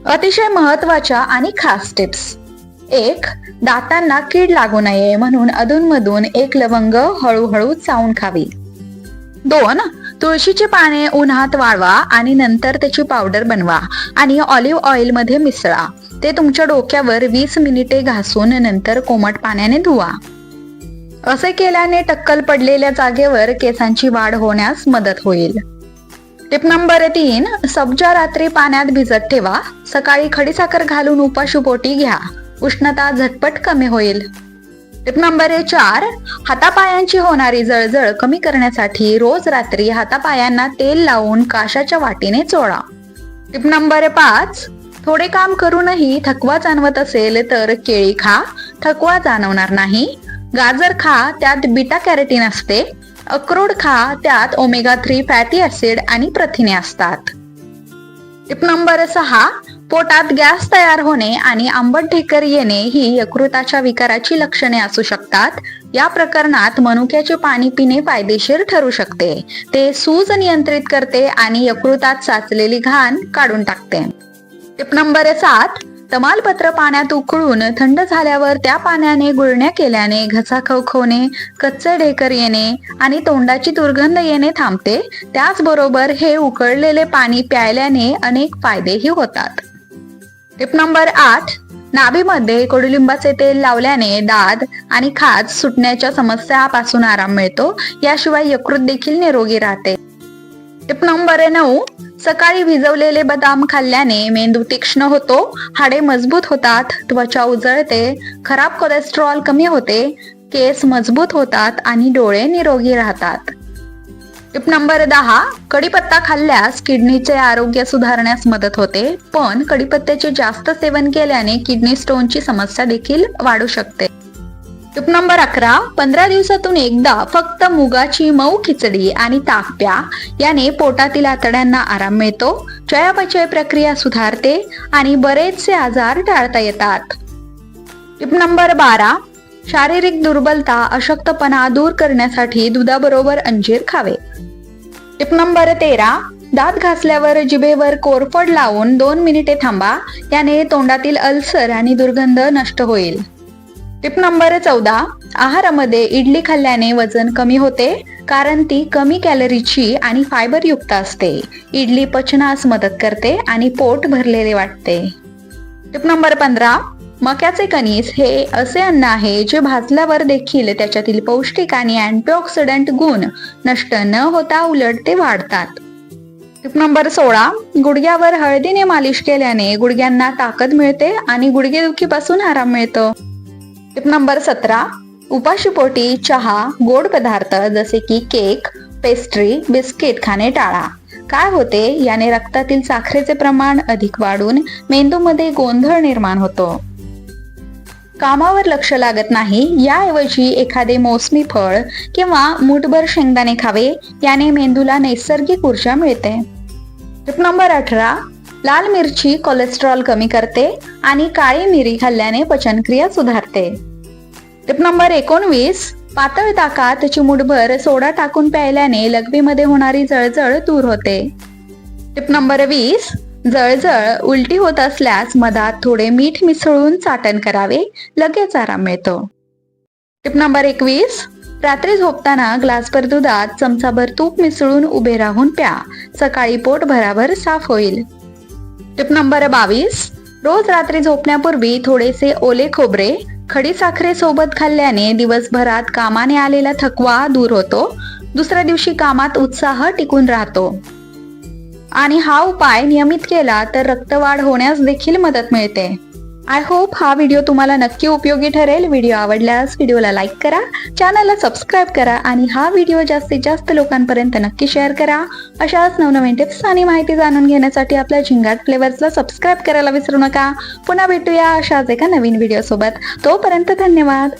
अतिशय महत्वाच्या आणि खास टिप्स. 1. दातांना कीड लागू नये म्हणून अधूनमधून एक लवंग हळूहळू चावून खावी. 2. तुळशीची पाने उन्हात वाळवा आणि नंतर त्याची पावडर बनवा आणि ऑलिव्ह ऑइल मध्ये मिसळा. ते तुमच्या डोक्यावर 20 मिनिटे घासून नंतर कोमट पाण्याने धुवा. असे केल्याने टक्कल पडलेल्या जागेवर केसांची वाढ होण्यास मदत होईल. Tip number 3. सब्जा रात्री पाण्यात भिजत ठेवा. सकाळी खडीसाखर घालून उपाशीपोटी घ्या. उष्णता झटपट कमी होईल. Tip number 4. हातापायांची होणारी जळजळ कमी करण्यासाठी रोज रात्री हातापायांना तेल लावून काशाच्या वाटीने चोळा. Tip number 5. थोडे काम करूनही थकवा जाणवत असेल तर केळी खा, थकवा जाणवणार नाही. गाजर खा, त्यात बीटा कॅरोटीन असते. अक्रोड खा, त्यात ओमेगा 3 फॅटी ऍसिड आणि प्रथिने असतात. Tip number 6. पोटात गॅस तयार होणे आणि आंबट ढेकर येणे ही यकृताच्या विकाराची लक्षणे असू शकतात. या प्रकरणात मनुक्याचे पाणी पिणे फायदेशीर ठरू शकते. ते सूज नियंत्रित करते आणि यकृतात साचलेली घाण काढून टाकते. Tip number 7. तमालपत्र पाण्यात उकळून थंड झाल्यावर त्या पाण्याने गुळण्या केल्याने घसा खवखवणे, कच्चे ढेकर येणे आणि तोंडाची दुर्गंध येणे थांबते. त्याचबरोबर हे उकळलेले पाणी प्यायल्याने अनेक फायदेही होतात. Tip number 8. नाभीमध्ये कडुलिंबाचे तेल लावल्याने दाद आणि खाज सुटण्याच्या समस्यापासून आराम मिळतो. याशिवाय यकृत देखील निरोगी राहते. Tip number 9. सकाळी भिजवलेले बदाम खाल्ल्याने मेंदू तीक्ष्ण होतो, हाडे मजबूत होतात, त्वचा उजळते, खराब कोलेस्ट्रॉल कमी होते, केस मजबूत होतात आणि डोळे निरोगी राहतात. Tip number 10. कढीपत्ता खाल्ल्यास किडनीचे आरोग्य सुधारण्यास मदत होते, पण कढीपत्त्याचे जास्त सेवन केल्याने किडनी स्टोनची समस्या देखील वाढू शकते. Tip number 11. 15 दिवसातून एकदा फक्त मुगाची मऊ खिचडी आणि ताक प्या. याने पोटातील आतड्यांना आराम मिळतो, चयापचय प्रक्रिया सुधारते आणि बरेचसे आजार टाळता येतात. Tip number 12. शारीरिक दुर्बलता, अशक्तपणा दूर करण्यासाठी दुधाबरोबर अंजीर खावे. Tip number 13. दात घासल्यावर जिभेवर कोरफड लावून 2 मिनिटे थांबा. याने तोंडातील अल्सर आणि दुर्गंध नष्ट होईल. Tip number 14. आहारामध्ये इडली खाल्ल्याने वजन कमी होते, कारण ती कमी कॅलरीची आणि फायबर युक्त असते. इडली पचनास मदत करते आणि पोट भरलेले वाटते. Tip number 15. मक्याचे कणीस हे असे अन्न आहे जे भाजल्यावर देखील त्याच्यातील पौष्टिक आणि अँटीऑक्सिडंट गुण नष्ट न होता उलट ते वाढतात. Tip number 16. गुडघ्यावर हळदीने मालिश केल्याने गुडघ्यांना ताकद मिळते आणि गुडघेदुखीपासून आराम मिळतो. Tip number 17. उपाशीपोटी चहा, गोड पदार्थ जसे की केक, पेस्ट्री, बिस्किट खाणे टाळा. काय होते, याने रक्तातील साखरेचे प्रमाण अधिक वाढून मेंदूमध्ये गोंधळ निर्माण होतो. कामावर लक्ष लागत नाही. याऐवजी एखादे मोसमी फळ किंवा मूठभर शेंगदाणे खावे. याने मेंदूला नैसर्गिक ऊर्जा मिळते. Tip number 18. लाल मिरची कोलेस्ट्रॉल कमी करते आणि काळी मिरी खाल्ल्याने पचनक्रिया सुधारते. Tip number 19. पातळ ताकात चिमूटभर सोडा टाकून प्यायल्याने लघवीमध्ये होणारी जळजळ दूर होते. Tip number 20. जळजळ, उलटी होत असल्यास मधात थोडे मीठ मिसळून चाटण करावे. लगेच आराम मिळतो. Tip number 21. रात्री झोपताना ग्लासभर दुधात चमचाभर तूप मिसळून उभे राहून प्या. सकाळी पोट भराभर साफ होईल. Tip number 22. रोज रात्री झोपण्यापूर्वी थोडेसे ओले खोबरे खडीसाखरे सोबत खाल्ल्याने दिवसभरात कामाने आलेला थकवा दूर होतो. दुसऱ्या दिवशी कामात उत्साह टिकून राहतो. आणि हा उपाय नियमित केला तर रक्तवाढ होण्यास देखील मदत मिळते. आय होप हा व्हिडिओ तुम्हाला नक्की उपयोगी ठरेल. व्हिडिओ आवडल्यास व्हिडिओला लाईक करा, चॅनलला सबस्क्राईब करा आणि हा व्हिडिओ जास्तीत जास्त लोकांपर्यंत नक्की शेअर करा. अशाच नवनवीन टिप्स आणि माहिती जाणून घेण्यासाठी आपल्या झिंगाट फ्लेवर्सला सबस्क्राईब करायला विसरू नका. पुन्हा भेटूया अशाच एका नवीन व्हिडिओ सोबत. तोपर्यंत धन्यवाद.